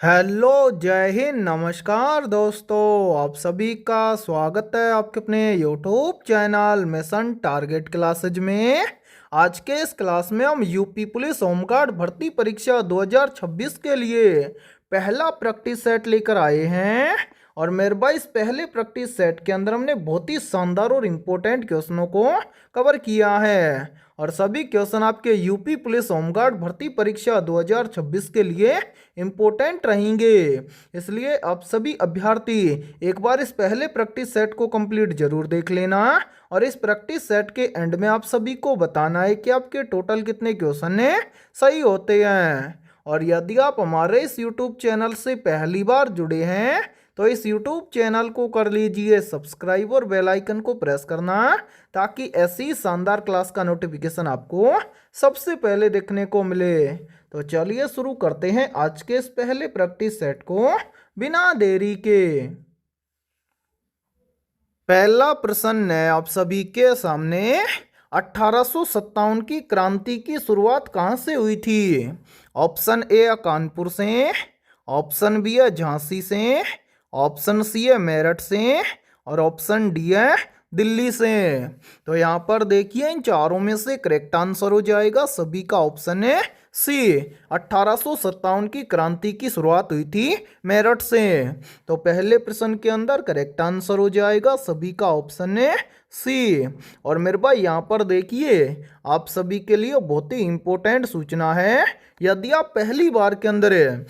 Hello, जय हिंद, नमस्कार दोस्तों। आप सभी का स्वागत है आपके अपने YouTube channel mission target classes में। आज के इस क्लास में हम यूपी पुलिस होमगार्ड भर्ती परीक्षा 2026 के लिए पहला प्रैक्टिस सेट लेकर आए हैं। और मेरे भाई, इस पहले प्रैक्टिस सेट के अंदर हमने बहुत ही शानदार और इम्पोर्टेंट क्वेश्चनों को कवर किया है। और सभी क्वेश्चन आपके यूपी पुलिस होमगार्ड भर्ती परीक्षा 2026 के लिए इम्पोर्टेंट रहेंगे। इसलिए आप सभी अभ्यर्थी एक बार इस पहले प्रैक्टिस सेट को कंप्लीट जरूर देख लेना। और इस प्रैक्टिस सेट के एंड में आप सभी को बताना है कि आपके टोटल कितने क्वेश्चन सही होते हैं। और यदि आप हमारे इस यूट्यूब चैनल से पहली बार जुड़े हैं तो इस यूट्यूब चैनल को कर लीजिए सब्सक्राइब और बेल आइकन को प्रेस करना, ताकि ऐसी शानदार क्लास का नोटिफिकेशन आपको सबसे पहले देखने को मिले। तो चलिए शुरू करते हैं आज के इस पहले प्रैक्टिस सेट को बिना देरी के। पहला प्रश्न है आप सभी के सामने, 1857 की क्रांति की शुरुआत कहाँ से हुई थी? ऑप्शन ए है कानपुर से, ऑप्शन बी है झांसी से, ऑप्शन सी है मेरठ से, और ऑप्शन डी है दिल्ली से। तो यहाँ पर देखिए, इन चारों में से करेक्ट आंसर हो जाएगा सभी का ऑप्शन है सी। 1857 की क्रांति की शुरुआत हुई थी मेरठ से। तो पहले प्रश्न के अंदर करेक्ट आंसर हो जाएगा सभी का ऑप्शन है सी। और मेरे भाई, यहाँ पर देखिए, आप सभी के लिए बहुत ही इंपॉर्टेंट सूचना है। यदि आप पहली बार के अंदर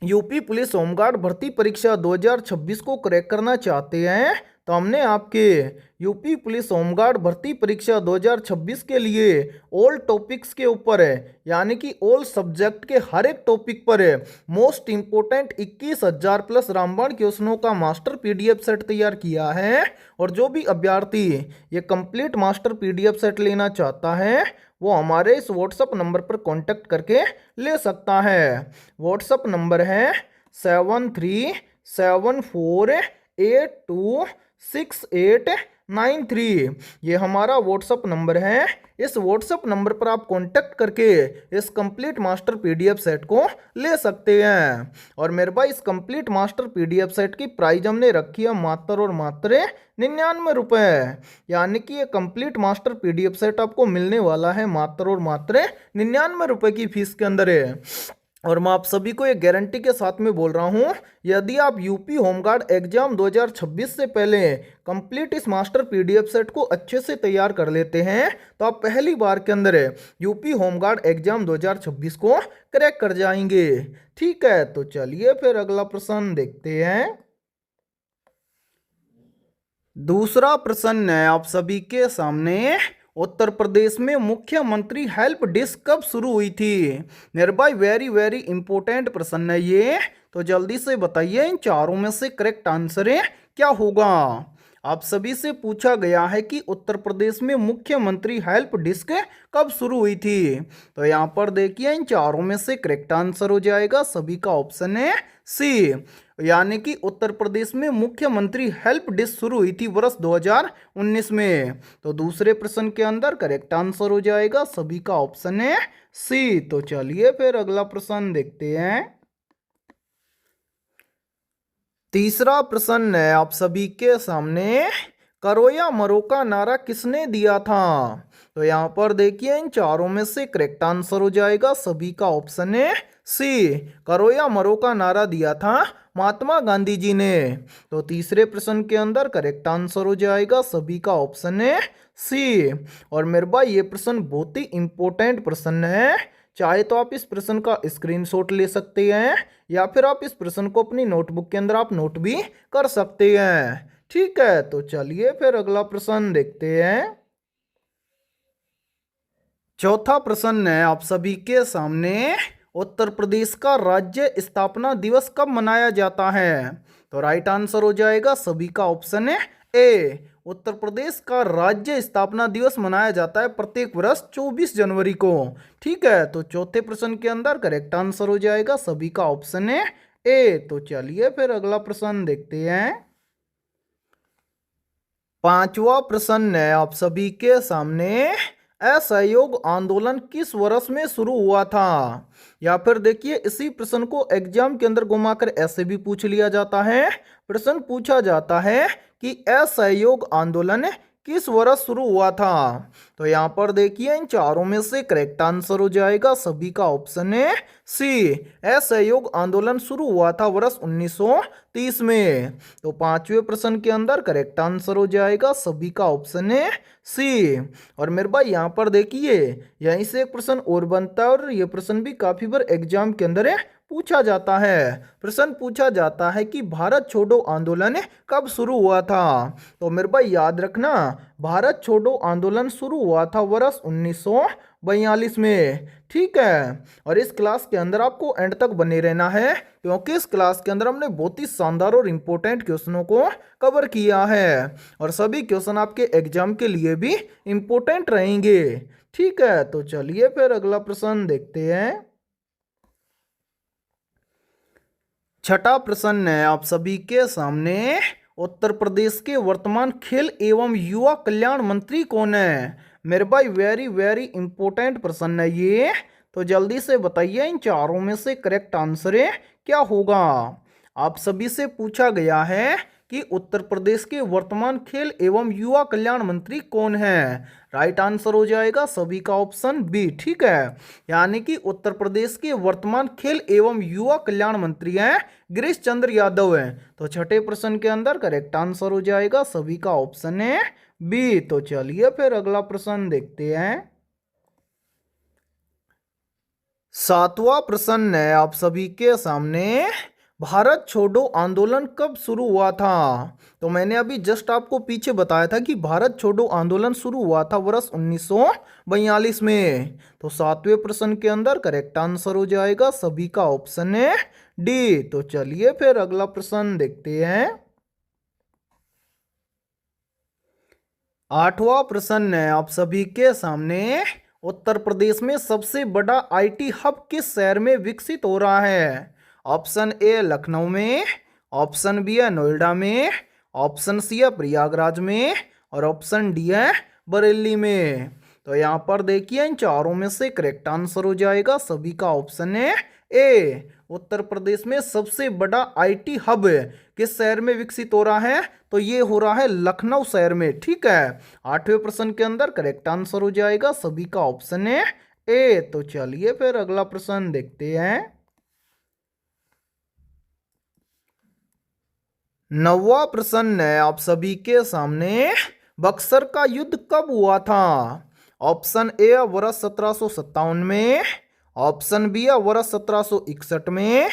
यूपी पुलिस होमगार्ड भर्ती परीक्षा 2026 को क्रैक करना चाहते हैं तो हमने आपके यूपी पुलिस होमगार्ड भर्ती परीक्षा 2026 के लिए ऑल टॉपिक्स के ऊपर यानी कि ऑल सब्जेक्ट के हर एक टॉपिक पर मोस्ट इंपोर्टेंट 21,000 प्लस रामबाण क्वेश्चनों का मास्टर पीडीएफ सेट तैयार किया है। और जो भी अभ्यर्थी ये कंप्लीट मास्टर पीडीएफ सेट लेना चाहता है वो हमारे इस व्हाट्सएप नंबर पर कांटेक्ट करके ले सकता है। व्हाट्सएप नंबर है 7374826893। ये हमारा व्हाट्सएप नंबर है। इस व्हाट्सएप नंबर पर आप कांटेक्ट करके इस कंप्लीट मास्टर पीडीएफ सेट को ले सकते हैं। और मेरे भाई, इस कंप्लीट मास्टर पीडीएफ सेट की प्राइस हमने रखी है मात्र और मात्र 99 रुपये। यानी कि ये कंप्लीट मास्टर पीडीएफ सेट आपको मिलने वाला है मात्र और मात्र 99 रुपये की फीस के अंदर है। और मैं आप सभी को एक गारंटी के साथ में बोल रहा हूं, यदि आप यूपी होमगार्ड एग्जाम 2026 से पहले कंप्लीट इस मास्टर पीडीएफ सेट को अच्छे से तैयार कर लेते हैं तो आप पहली बार के अंदर यूपी होमगार्ड एग्जाम 2026 को क्रैक कर जाएंगे। ठीक है, तो चलिए फिर अगला प्रश्न देखते हैं। दूसरा प्रश्न है आप सभी के सामने, उत्तर प्रदेश में मुख्यमंत्री हेल्प डेस्क कब शुरू हुई थी? मेरे भाई, वेरी वेरी इंपॉर्टेंट प्रश्न है ये। तो जल्दी से बताइए, इन चारों में से करेक्ट आंसर क्या होगा? आप सभी से पूछा गया है कि उत्तर प्रदेश में मुख्यमंत्री हेल्प डेस्क कब शुरू हुई थी। तो यहाँ पर देखिए, इन चारों में से करेक्ट आंसर हो जाएगा सभी का ऑप्शन है सी। यानी कि उत्तर प्रदेश में मुख्यमंत्री हेल्प डेस्क शुरू हुई थी वर्ष 2019 में। तो दूसरे प्रश्न के अंदर करेक्ट आंसर हो जाएगा सभी का ऑप्शन है सी। तो चलिए फिर अगला प्रश्न देखते हैं। तीसरा प्रश्न है आप सभी के सामने, करो या मरो का नारा किसने दिया था? तो यहाँ पर देखिए, इन चारों में से करेक्ट आंसर हो जाएगा सभी का ऑप्शन है सी। करो या मरो का नारा दिया था महात्मा गांधी जी ने। तो तीसरे प्रश्न के अंदर करेक्ट आंसर हो जाएगा सभी का ऑप्शन है सी। और मेरे भाई, ये प्रश्न बहुत ही इंपॉर्टेंट प्रश्न है। चाहे तो आप इस प्रश्न का स्क्रीनशॉट ले सकते हैं या फिर आप इस प्रश्न को अपनी नोटबुक के अंदर आप नोट भी कर सकते हैं। ठीक है, तो चलिए फिर अगला प्रश्न देखते हैं। चौथा प्रश्न है आप सभी के सामने, उत्तर प्रदेश का राज्य स्थापना दिवस कब मनाया जाता है? तो राइट आंसर हो जाएगा सभी का ऑप्शन है ए। उत्तर प्रदेश का राज्य स्थापना दिवस मनाया जाता है प्रत्येक वर्ष 24 जनवरी को। ठीक है, तो चौथे प्रश्न के अंदर करेक्ट आंसर हो जाएगा सभी का ऑप्शन है ए। तो चलिए फिर अगला प्रश्न देखते हैं। पांचवा प्रश्न है आप सभी के सामने, असहयोग आंदोलन किस वर्ष में शुरू हुआ था? या फिर देखिए इसी प्रश्न को एग्जाम के अंदर घुमाकर ऐसे भी पूछ लिया जाता है। प्रश्न पूछा जाता है कि असहयोग आंदोलन किस वर्ष शुरू हुआ था? तो यहाँ पर देखिए इन चारों में से करेक्ट आंसर हो जाएगा सभी का ऑप्शन है सी। असहयोग आंदोलन शुरू हुआ था वर्ष 1930 में। तो पांचवें प्रश्न के अंदर करेक्ट आंसर हो जाएगा सभी का ऑप्शन है सी। और मेरे भाई यहाँ पर देखिए यहीं से एक प्रश्न और बनता है और ये प्रश्न भी काफी बार एग्जाम के अंदर पूछा जाता है। प्रश्न पूछा जाता है कि भारत छोड़ो आंदोलन कब शुरू हुआ था? तो मेरे भाई याद रखना भारत छोड़ो आंदोलन शुरू हुआ था वर्ष 1942 में। ठीक है, और इस क्लास के अंदर आपको एंड तक बने रहना है क्योंकि इस क्लास के अंदर हमने बहुत ही शानदार और इम्पोर्टेंट क्वेश्चनों को कवर किया है और सभी क्वेश्चन आपके एग्जाम के लिए भी इम्पोर्टेंट रहेंगे। ठीक है, तो चलिए फिर अगला प्रश्न देखते हैं। छठा प्रश्न है आप सभी के सामने, उत्तर प्रदेश के वर्तमान खेल एवं युवा कल्याण मंत्री कौन है? मेरे भाई वेरी वेरी इंपॉर्टेंट प्रश्न है ये, तो जल्दी से बताइए इन चारों में से करेक्ट आंसर क्या होगा। आप सभी से पूछा गया है कि उत्तर प्रदेश के वर्तमान खेल एवं युवा कल्याण मंत्री कौन है? राइट आंसर हो जाएगा सभी का ऑप्शन बी। ठीक है, यानी कि उत्तर प्रदेश के वर्तमान खेल एवं युवा कल्याण मंत्री हैं गिरीश चंद्र यादव हैं। तो छठे प्रश्न के अंदर करेक्ट आंसर हो जाएगा सभी का ऑप्शन है बी। तो चलिए फिर अगला प्रश्न देखते हैं। सातवां प्रश्न है आप सभी के सामने, भारत छोड़ो आंदोलन कब शुरू हुआ था? तो मैंने अभी जस्ट आपको पीछे बताया था कि भारत छोड़ो आंदोलन शुरू हुआ था वर्ष 1942 में। तो सातवें प्रश्न के अंदर करेक्ट आंसर हो जाएगा सभी का ऑप्शन है डी। तो चलिए फिर अगला प्रश्न देखते हैं। आठवां प्रश्न है आप सभी के सामने, उत्तर प्रदेश में सबसे बड़ा आईटी हब किस शहर में विकसित हो रहा है? ऑप्शन ए लखनऊ में, ऑप्शन बी है नोएडा में, ऑप्शन सी है प्रयागराज में और ऑप्शन डी है बरेली में। तो यहाँ पर देखिए इन चारों में से करेक्ट आंसर हो जाएगा सभी का ऑप्शन है ए। उत्तर प्रदेश में सबसे बड़ा आईटी हब किस शहर में विकसित हो रहा है? तो ये हो रहा है लखनऊ शहर में। ठीक है, आठवें प्रश्न के अंदर करेक्ट आंसर हो जाएगा सभी का ऑप्शन है ए। तो चलिए फिर अगला प्रश्न देखते हैं। नौवां प्रश्न है आप सभी के सामने, बक्सर का युद्ध कब हुआ था? ऑप्शन ए वर्ष 1757 में, ऑप्शन बी है वर्ष 1761 में,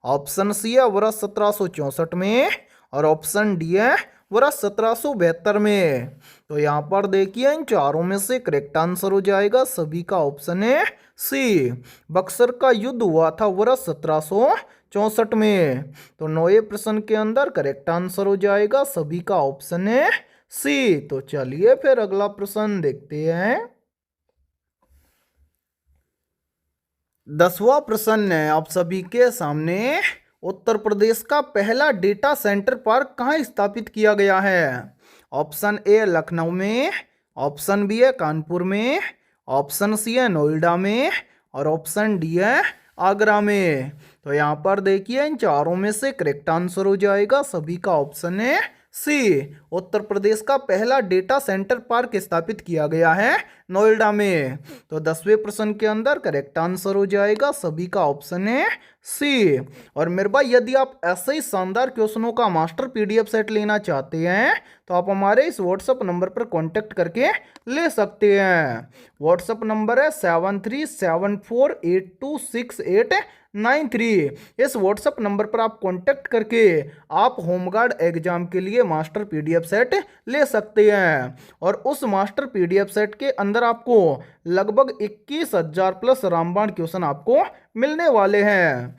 ऑप्शन सी है वर्ष 1764 में और ऑप्शन डी है वर्ष 1772 में। तो यहाँ पर देखिए इन चारों में से करेक्ट आंसर हो जाएगा सभी का ऑप्शन है सी। बक्सर का युद्ध हुआ था वर्ष 1764 में। तो नौवें प्रश्न के अंदर करेक्ट आंसर हो जाएगा सभी का ऑप्शन है सी। तो चलिए फिर अगला प्रश्न देखते हैं। 10वां प्रश्न है आप सभी के सामने, उत्तर प्रदेश का पहला डेटा सेंटर पार्क कहाँ स्थापित किया गया है? ऑप्शन ए लखनऊ में, ऑप्शन बी है कानपुर में, ऑप्शन सी है नोएडा में और ऑप्शन डी है आगरा में। तो यहाँ पर देखिए इन चारों में से करेक्ट आंसर हो जाएगा सभी का ऑप्शन है सी। उत्तर प्रदेश का पहला डेटा सेंटर पार्क स्थापित किया गया है नोएडा में। तो 10वें प्रश्न के अंदर करेक्ट आंसर हो जाएगा सभी का ऑप्शन है सी। और मेरे भाई यदि आप ऐसे ही शानदार क्वेश्चनों का मास्टर पीडीएफ सेट लेना चाहते हैं तो आप हमारे इस व्हाट्सएप नंबर पर कांटेक्ट करके ले सकते हैं। व्हाट्सएप नंबर है 7374826893। इस व्हाट्सएप नंबर पर आप कांटेक्ट करके आप होमगार्ड एग्जाम के लिए मास्टर पीडीएफ सेट ले सकते हैं और उस मास्टर पीडीएफ सेट के अंदर आपको लगभग 21,000 प्लस रामबाण क्वेश्चन आपको मिलने वाले हैं।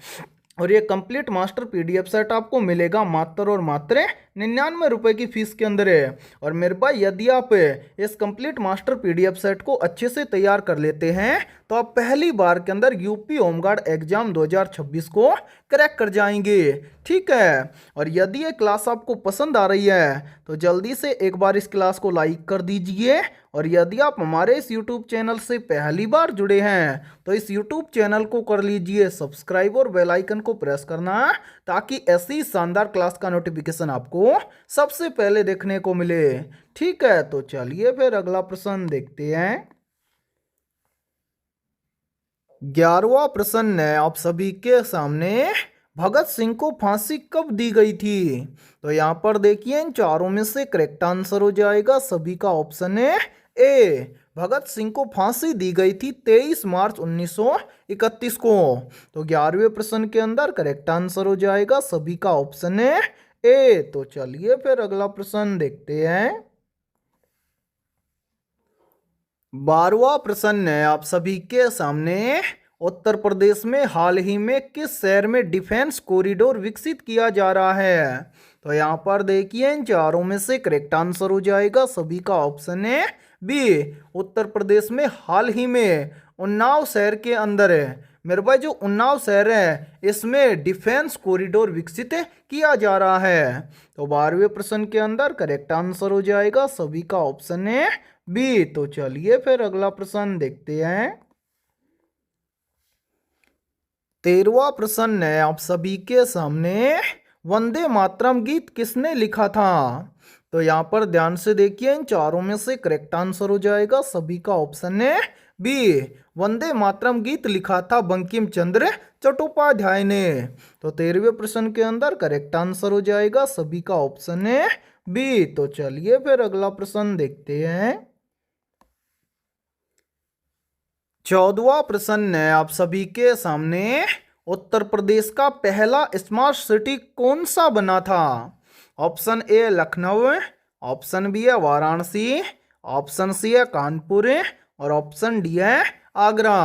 और ये कंप्लीट मास्टर पीडीएफ सेट आपको मिलेगा मात्र और मात्र ₹99 की फीस के अंदर है। और मेरे भाई यदि आप इस कंप्लीट मास्टर पीडीएफ सेट को अच्छे से तैयार कर लेते हैं तो आप पहली बार के अंदर यूपी होमगार्ड एग्जाम 2026 को क्रैक कर जाएंगे। ठीक है, और यदि ये क्लास आपको पसंद आ रही है तो जल्दी से एक बार इस क्लास को लाइक कर दीजिए। और यदि आप हमारे इस यूट्यूब चैनल से पहली बार जुड़े हैं तो इस यूट्यूब चैनल को कर लीजिए सब्सक्राइब और बेल आइकन को प्रेस करना, ताकि ऐसी शानदार क्लास का नोटिफिकेशन आपको सबसे पहले देखने को मिले। ठीक है, तो चलिए फिर अगला प्रश्न देखते हैं। 11वां प्रश्न है आप सभी के सामने, भगत सिंह को फांसी कब दी गई थी? तो यहाँ पर देखिए इन चारों में से करेक्ट आंसर हो जाएगा सभी का ऑप्शन है ए। भगत सिंह को फांसी दी गई थी 23 मार्च 1931 को। तो 11वें प्रश्न के अंदर करेक्ट आंसर हो जाएगा सभी का ऑप्शन है ए। तो चलिए फिर अगला प्रश्न देखते हैं। 12वां प्रश्न है आप सभी के सामने, उत्तर प्रदेश में हाल ही में किस शहर में डिफेंस कॉरिडोर विकसित किया जा रहा है? तो यहाँ पर देखिए इन चारों में से करेक्ट आंसर हो जाएगा सभी का ऑप्शन है बी। उत्तर प्रदेश में हाल ही में उन्नाव शहर के अंदर है मेरे भाई, जो उन्नाव शहर है इसमें डिफेंस कॉरिडोर विकसित किया जा रहा है। तो 12वें प्रश्न के अंदर करेक्ट आंसर हो जाएगा सभी का ऑप्शन है बी। तो चलिए फिर अगला प्रश्न देखते हैं। 13वां प्रश्न है आप सभी के सामने, वंदे मातरम गीत किसने लिखा था? तो यहाँ पर ध्यान से देखिए इन चारों में से करेक्ट आंसर हो जाएगा सभी का ऑप्शन है बी। वंदे मातरम गीत लिखा था बंकिम चंद्र चट्टोपाध्याय ने। तो 13वें प्रश्न के अंदर करेक्ट आंसर हो जाएगा सभी का ऑप्शन है बी। तो चलिए फिर अगला प्रश्न देखते हैं। 14वां प्रश्न है आप सभी के सामने, उत्तर प्रदेश का पहला स्मार्ट सिटी कौन सा बना था? Option A Lucknow, option B है वाराणसी, ऑप्शन सी है कानपुर और ऑप्शन डी है आगरा।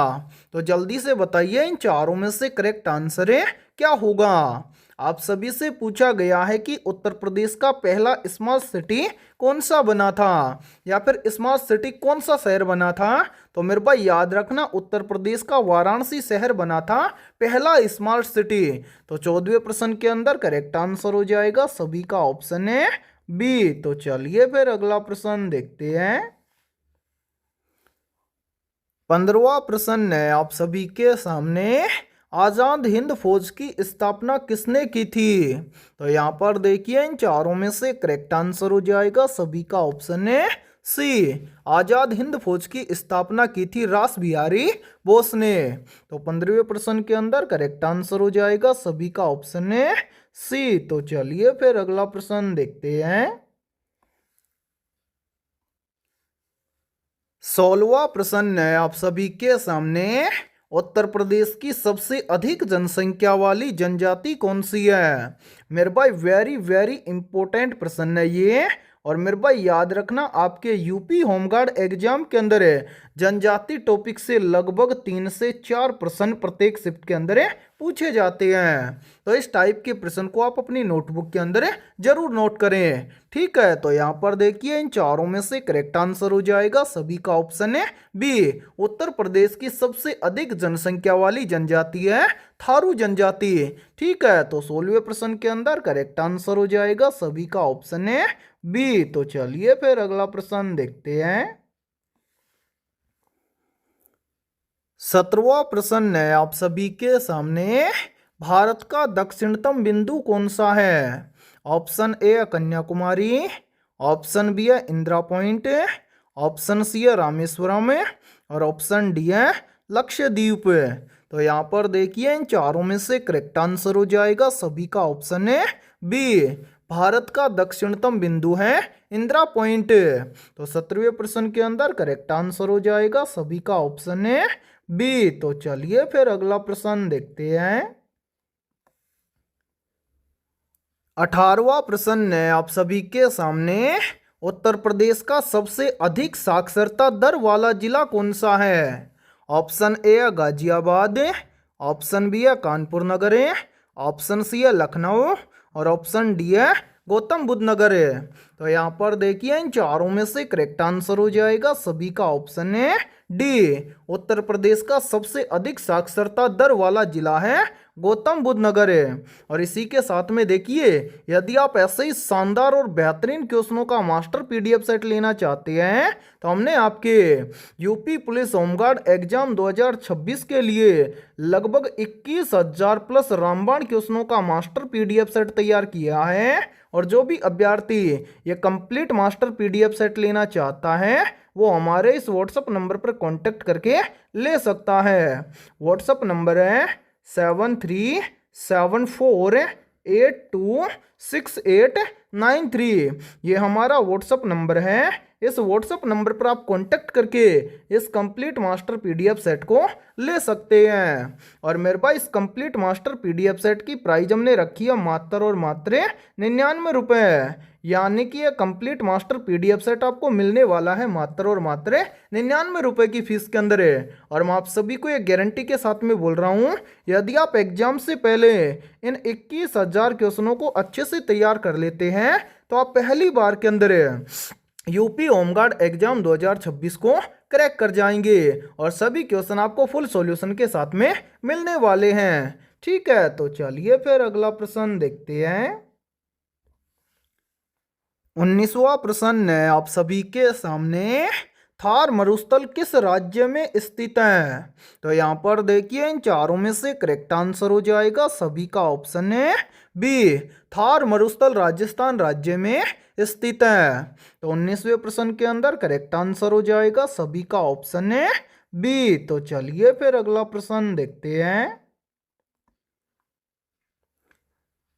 तो जल्दी से बताइए इन चारों में से करेक्ट आंसर क्या होगा। आप सभी से पूछा गया है कि उत्तर प्रदेश का पहला स्मार्ट सिटी कौन सा बना था, या फिर स्मार्ट सिटी कौन सा शहर बना था। तो मेरे भाई याद रखना उत्तर प्रदेश का वाराणसी शहर बना था पहला स्मार्ट सिटी। तो 14वें प्रश्न के अंदर करेक्ट आंसर हो जाएगा सभी का ऑप्शन है बी। तो चलिए फिर अगला प्रश्न देखते हैं। 15वां प्रश्न है आप सभी के सामने, आजाद हिंद फौज की स्थापना किसने की थी? तो यहाँ पर देखिए इन चारों में से करेक्ट आंसर हो जाएगा सभी का ऑप्शन है सी। आजाद हिंद फौज की स्थापना की थी रास बिहारी बोस ने। तो 15वें प्रश्न के अंदर करेक्ट आंसर हो जाएगा सभी का ऑप्शन है सी। तो चलिए फिर अगला प्रश्न देखते हैं। 16वां प्रश्न है आप सभी के सामने, उत्तर प्रदेश की सबसे अधिक जनसंख्या वाली जनजाति कौन सी है? मेरे भाई वेरी वेरी इंपॉर्टेंट प्रश्न है ये। और मेरे भाई याद रखना आपके यूपी होमगार्ड एग्जाम के अंदर जनजाति टॉपिक से लगभग 3 से 4 प्रश्न प्रत्येक शिफ्ट के अंदर पूछे जाते हैं। तो इस टाइप के प्रश्न को आप अपनी नोटबुक के अंदर जरूर नोट करें। ठीक है, तो यहाँ पर देखिए इन चारों में से करेक्ट आंसर हो जाएगा सभी का ऑप्शन है बी। उत्तर प्रदेश की सबसे अधिक जनसंख्या वाली जनजाति है थारू जनजाति। ठीक है, तो 16वें प्रश्न के अंदर करेक्ट आंसर हो जाएगा सभी का ऑप्शन है बी। तो चलिए फिर अगला प्रश्न देखते हैं। 17वां प्रश्न है आप सभी के सामने, भारत का दक्षिणतम बिंदु कौन सा है? Option A Kanyakumari, option B है इंदिरा पॉइंट, ऑप्शन सी है रामेश्वरम और ऑप्शन डी है लक्षद्वीप। तो यहाँ पर देखिए इन चारों में से करेक्ट आंसर हो जाएगा सभी का ऑप्शन है बी। भारत का दक्षिणतम बिंदु है इंदिरा पॉइंट। तो 17वें प्रश्न के अंदर करेक्ट आंसर हो जाएगा सभी का ऑप्शन है बी। तो चलिए फिर अगला प्रश्न देखते हैं। 18वां प्रश्न है आप सभी के सामने, उत्तर प्रदेश का सबसे अधिक साक्षरता दर वाला जिला कौन सा है? ऑप्शन ए है गाजियाबाद, ऑप्शन बी है कानपुर नगर, ऑप्शन सी है लखनऊ और ऑप्शन डी है गौतम बुद्ध नगर है। तो यहाँ पर देखिए इन चारों में से करेक्ट आंसर हो जाएगा सभी का ऑप्शन है डी। उत्तर प्रदेश का सबसे अधिक साक्षरता दर वाला जिला है गौतम बुद्ध नगर है। और इसी के साथ में देखिए, यदि आप ऐसे ही शानदार और बेहतरीन क्वेश्चनों का मास्टर पीडीएफ सेट लेना चाहते हैं तो हमने आपके यूपी पुलिस होमगार्ड एग्जाम 2026 के लिए लगभग 21,000 प्लस रामबाण क्वेश्चनों का मास्टर पीडीएफ सेट तैयार किया है। और जो भी अभ्यर्थी ये कंप्लीट मास्टर पीडीएफ सेट लेना चाहता है वो हमारे इस व्हाट्सएप नंबर पर कांटेक्ट करके ले सकता है। व्हाट्सएप नंबर है 7374826893। ये हमारा व्हाट्सएप नंबर है। इस व्हाट्सएप नंबर पर आप कांटेक्ट करके इस कंप्लीट मास्टर पीडीएफ सेट को ले सकते हैं। और मेरे पास इस कंप्लीट मास्टर पीडीएफ सेट की प्राइस हमने रखी है मात्र और मात्र 99 रुपये। यानी कि ये कंप्लीट मास्टर पीडीएफ सेट आपको मिलने वाला है मात्र और मात्र 99 रुपये की फीस के अंदर है। और मैं आप सभी को ये गारंटी के साथ में बोल रहा हूँ, यदि आप एग्जाम से पहले इन 21,000 क्वेश्चनों को अच्छे से तैयार कर लेते हैं तो आप पहली बार के अंदर यूपी होमगार्ड एग्जाम 2026 को क्रैक कर जाएंगे। और सभी क्वेश्चन आपको फुल सॉल्यूशन के साथ में मिलने वाले हैं। ठीक है, तो चलिए फिर अगला प्रश्न देखते हैं। 19वां प्रश्न है आप सभी के सामने, थार मरुस्थल किस राज्य में स्थित है? तो यहाँ पर देखिए इन चारों में से करेक्ट आंसर हो जाएगा सभी का ऑप्शन है बी। थार मरुस्थल राजस्थान राज्य में स्थित है। तो 19वें प्रश्न के अंदर करेक्ट आंसर हो जाएगा सभी का ऑप्शन है बी। तो चलिए फिर अगला प्रश्न देखते हैं।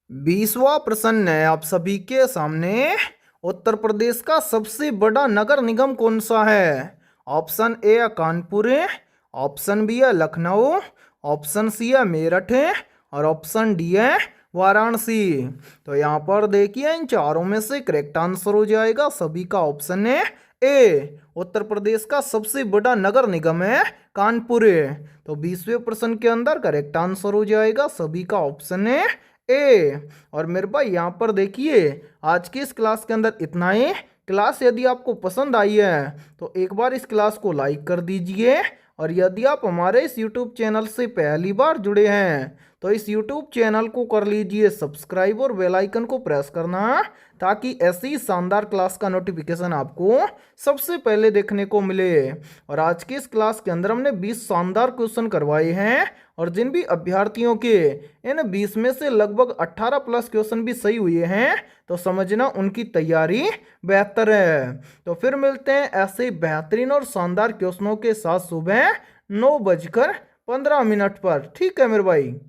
20वां प्रश्न है आप सभी के सामने, उत्तर प्रदेश का सबसे बड़ा नगर निगम कौन सा है? ऑप्शन ए है कानपुर है, ऑप्शन बी है लखनऊ, ऑप्शन सी है मेरठ है और ऑप्शन डी है वाराणसी। तो यहाँ पर देखिए इन चारों में से करेक्ट आंसर हो जाएगा सभी का ऑप्शन है ए। उत्तर प्रदेश का सबसे बड़ा नगर निगम है कानपुर है। तो 20वें प्रश्न के अंदर करेक्ट आंसर हो जाएगा सभी का ऑप्शन है ए। और मेरे भाई यहाँ पर देखिए आज की इस क्लास के अंदर इतना ही। क्लास यदि आपको पसंद आई है तो एक बार इस क्लास को लाइक कर दीजिए। और यदि आप हमारे इस YouTube चैनल से पहली बार जुड़े हैं तो इस YouTube चैनल को कर लीजिए सब्सक्राइब और बेल आइकन को प्रेस करना, ताकि ऐसी शानदार क्लास का नोटिफिकेशन आपको सबसे पहले देखने को मिले। और आज की इस क्लास के अंदर हमने 20 शानदार क्वेश्चन करवाए हैं। और जिन भी अभ्यर्थियों के इन 20 में से लगभग 18 प्लस क्वेश्चन भी सही हुए हैं तो समझना उनकी तैयारी बेहतर है। तो फिर मिलते हैं ऐसे बेहतरीन और शानदार क्वेश्चनों के साथ सुबह 9:15 पर। ठीक है मेरे भाई।